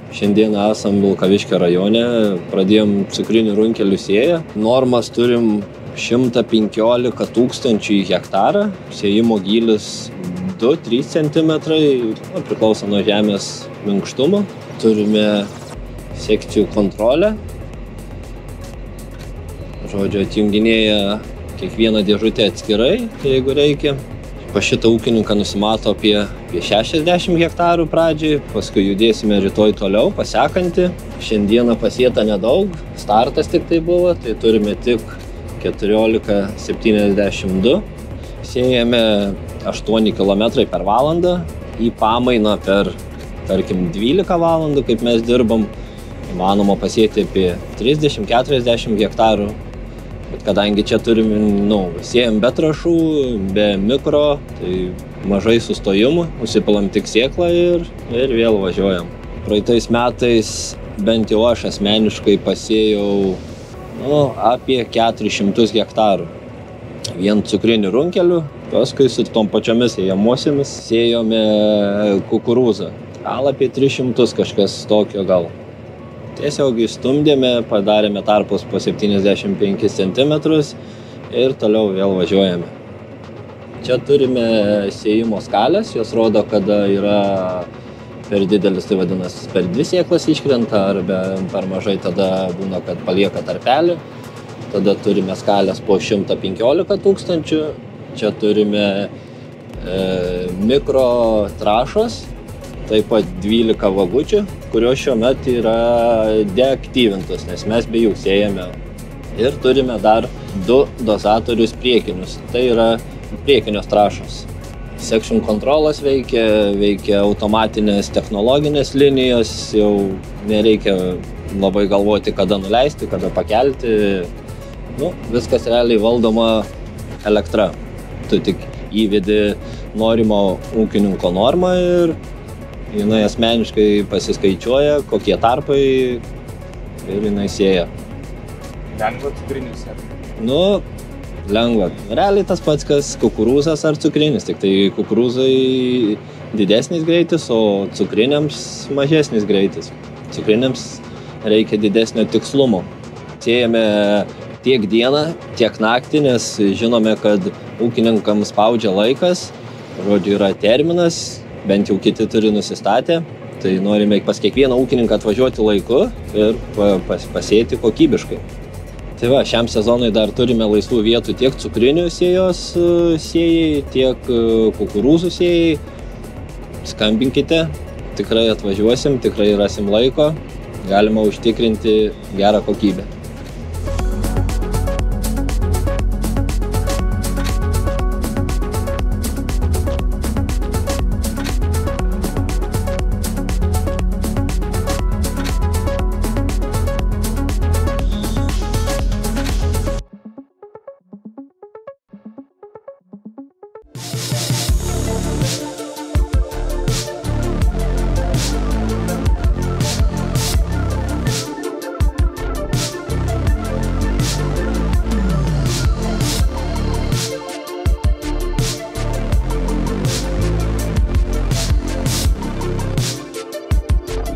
Šiandieną esam Vilkaviškio rajone, pradėjom cukrinių runkelių sėją. Normas turim 115 000 hektarą, sėjimo gylis 2-3 cm, priklauso nuo žemės minkštumo. Turime sekcijų kontrolę. Žodžiu, atjunginėja kiekvieną dėžutę atskirai, jeigu reikia. Pa šitą ūkininką nusimato apie 60 hektarų pradžiai, paskui judėsime rytoj toliau, pasekantį. Šiandieną pasėta nedaug, startas tik tai buvo, tai turime tik 14,72. Sėjame 8 km per valandą, į pamainą per, tarkim, 12 valandų, kaip mes dirbam, įmanoma pasėti apie 30-40 hektarų. Bet kadangi čia turim, sėjam be trąšų, be mikro, tai mažai sustojimų, nusipilam tik sėklą ir vėl važiuojam. Praeitais metais bent jau aš asmeniškai pasėjau apie 400 hektarų. Vien cukrinių runkelių, paskui su tom pačiomis sėjamosiamis sėjome kukurūzą. Gal apie 300 kažkas tokio gal. Tiesiog įstumdėme, padarėme tarpus po 75 cm ir toliau vėl važiuojame. Čia turime sėjimo skalės, jos rodo, kada yra per didelis, tai vadinasi, per 2 sėklas iškrenta, arba per mažai tada būna, kad palieka tarpelį. Tada turime skalės po 115 000. Čia turime mikro trašos, taip pat 12 vagučių, kurios šiuo metu yra deaktyvintos, nes mes be jų sėjame. Ir turime dar 2 dozatorius priekinius, tai yra priekinės trašos. Section controlas veikia automatinės technologinės linijos, jau nereikia labai galvoti, kada nuleisti, kada pakelti. Viskas realiai valdoma elektra. Tu tik įvedi norimo ūkininko normą ir jinai asmeniškai pasiskaičiuoja, kokie tarpai ir jinai sėja. Lengva cukrinis ar? Lengva. Realiai tas pats, kas kukurūzas ar cukrinis, tik tai kukurūzai didesnis greitis, o cukriniams mažesnis greitis. Cukriniams reikia didesnio tikslumo. Sėjame tiek dieną, tiek naktį, nes žinome, kad ūkininkams spaudžia laikas, žodžiu, yra terminas, bent jau kiti turi nusistatę, tai norime pas kiekvieną ūkininką atvažiuoti laiku ir pasėti kokybiškai. Tai va, šiam sezonui dar turime laisvų vietų tiek cukrinių sėjos sėjai, tiek kukurūzų sėjai. Skambinkite, tikrai atvažiuosim, tikrai rasim laiko, galima užtikrinti gerą kokybę.